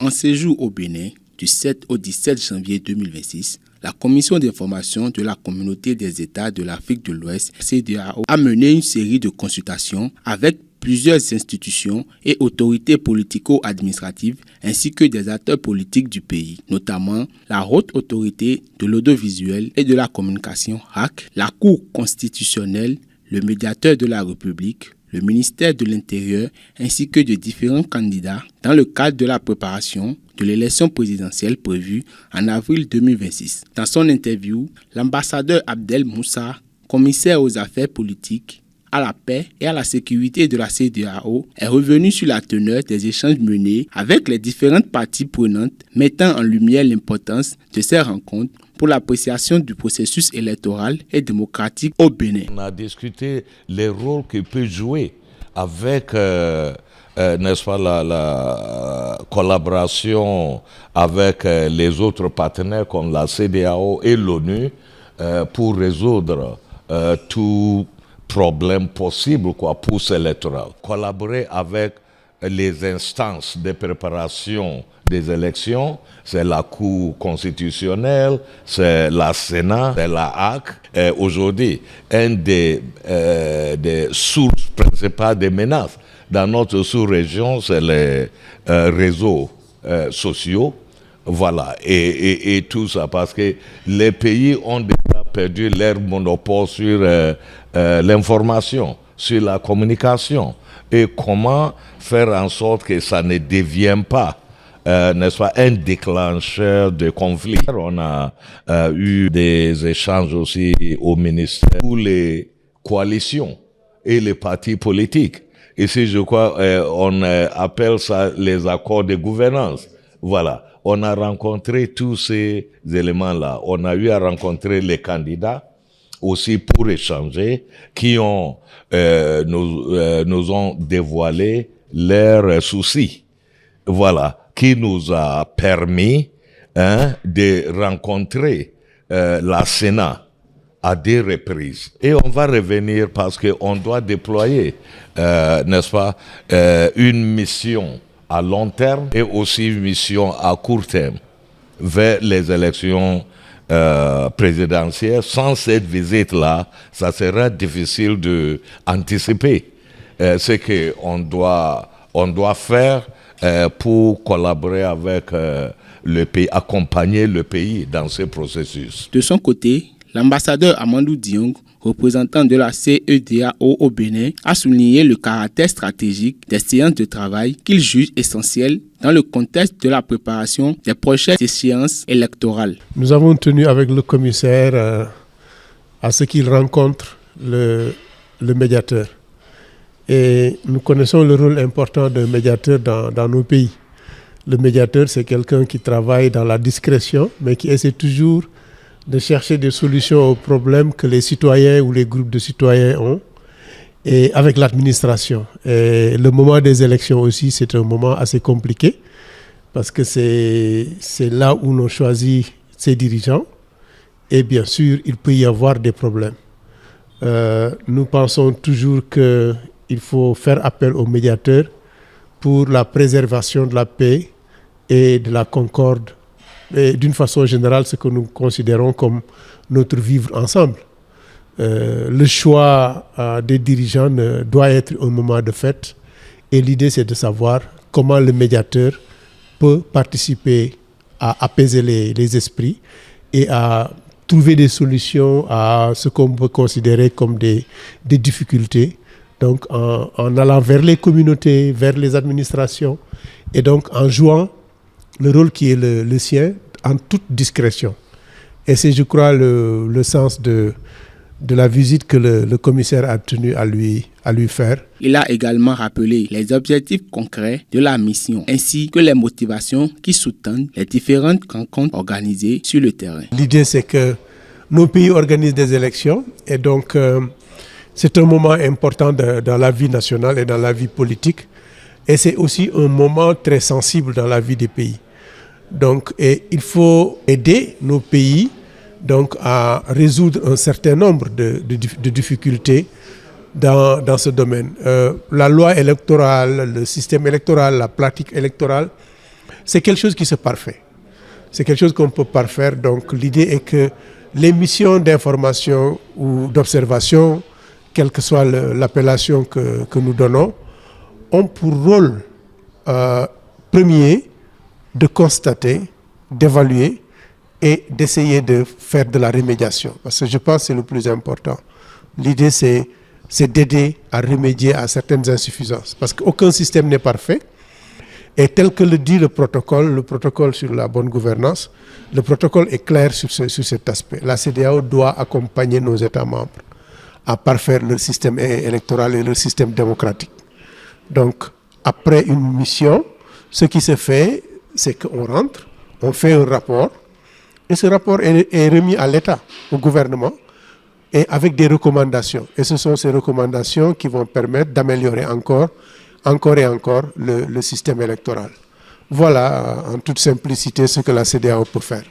En séjour au Bénin, du 7 au 17 janvier 2026, la Commission d'information de la Communauté des États de l'Afrique de l'Ouest, CEDEAO, a mené une série de consultations avec plusieurs institutions et autorités politico-administratives ainsi que des acteurs politiques du pays, notamment la Haute Autorité de l'Audiovisuel et de la Communication HAC, la Cour constitutionnelle, le Médiateur de la République, le ministère de l'Intérieur ainsi que de différents candidats dans le cadre de la préparation de l'élection présidentielle prévue en avril 2026. Dans son interview, l'ambassadeur Abdel Moussa, commissaire aux affaires politiques, à la paix et à la sécurité de la CEDEAO, est revenu sur la teneur des échanges menés avec les différentes parties prenantes, mettant en lumière l'importance de ces rencontres pour l'appréciation du processus électoral et démocratique au Bénin. On a discuté les rôles que peut jouer avec n'est-ce pas, la collaboration avec les autres partenaires comme la CEDEAO et l'ONU pour résoudre tout problème possible post-électoral. Collaborer avec les instances de préparation des élections, c'est la Cour constitutionnelle, c'est la Sénat, c'est la HAC. Aujourd'hui, une des sources principales des menaces dans notre sous-région, c'est les réseaux sociaux. Voilà, et tout ça, parce que les pays ont déjà perdu leur monopole sur l'information, sur la communication. Et comment faire en sorte que ça ne devienne pas, n'est-ce pas, un déclencheur de conflit. On a eu des échanges aussi au ministère pour les coalitions et les partis politiques. Ici, je crois, on appelle ça les accords de gouvernance. Voilà. On a rencontré tous ces éléments-là. On a eu à rencontrer les candidats aussi pour échanger, qui ont nous ont dévoilé leurs soucis. Voilà, qui nous a permis de rencontrer la Sénat à 2 reprises. Et on va revenir parce qu'on doit déployer, n'est-ce pas, une mission à long terme et aussi une mission à court terme vers les élections présidentielles. Sans cette visite-là, ça sera difficile d'anticiper ce qu'on doit faire pour collaborer avec le pays, accompagner le pays dans ce processus. De son côté, l'ambassadeur Amadou Diong, représentant de la CEDEAO au Bénin, a souligné le caractère stratégique des séances de travail qu'il juge essentielles dans le contexte de la préparation des prochaines échéances électorales. Nous avons tenu avec le commissaire à ce qu'il rencontre le médiateur. Et nous connaissons le rôle important d'un médiateur dans nos pays. Le médiateur, c'est quelqu'un qui travaille dans la discrétion, mais qui essaie toujours de chercher des solutions aux problèmes que les citoyens ou les groupes de citoyens ont, et avec l'administration. Et le moment des élections aussi, c'est un moment assez compliqué, parce que c'est là où l'on choisit ses dirigeants, et bien sûr, il peut y avoir des problèmes. Nous pensons toujours qu'il faut faire appel aux médiateurs pour la préservation de la paix et de la concorde, et d'une façon générale, ce que nous considérons comme notre vivre ensemble. Le choix des dirigeants doit être un moment de fête, et l'idée c'est de savoir comment le médiateur peut participer à apaiser les esprits et à trouver des solutions à ce qu'on peut considérer comme des difficultés, donc en allant vers les communautés, vers les administrations, et donc en jouant le rôle qui est le sien en toute discrétion. Et c'est, je crois, le sens de la visite que le commissaire a tenu à lui faire. Il a également rappelé les objectifs concrets de la mission, ainsi que les motivations qui sous-tendent les différentes rencontres organisées sur le terrain. L'idée, c'est que nos pays organisent des élections, et donc c'est un moment important dans la vie nationale et dans la vie politique. Et c'est aussi un moment très sensible dans la vie des pays. Donc, et il faut aider nos pays donc, à résoudre un certain nombre de difficultés dans ce domaine. La loi électorale, le système électoral, la pratique électorale c'est quelque chose qui se parfait. C'est quelque chose qu'on peut parfaire. Donc l'idée est que les missions d'information ou d'observation, quelle que soit l'appellation que nous donnons, ont pour rôle premier de constater, d'évaluer et d'essayer de faire de la remédiation. Parce que je pense que c'est le plus important. L'idée, c'est d'aider à remédier à certaines insuffisances. Parce qu'aucun système n'est parfait. Et tel que le dit le protocole sur la bonne gouvernance, le protocole est clair sur cet aspect. La CEDEAO doit accompagner nos États membres à parfaire leur système électoral et leur système démocratique. Donc, après une mission, ce qui se fait, c'est qu'on rentre, on fait un rapport, et ce rapport est remis à l'État, au gouvernement, et avec des recommandations. Et ce sont ces recommandations qui vont permettre d'améliorer encore et encore le système électoral. Voilà, en toute simplicité, ce que la CEDEAO peut faire.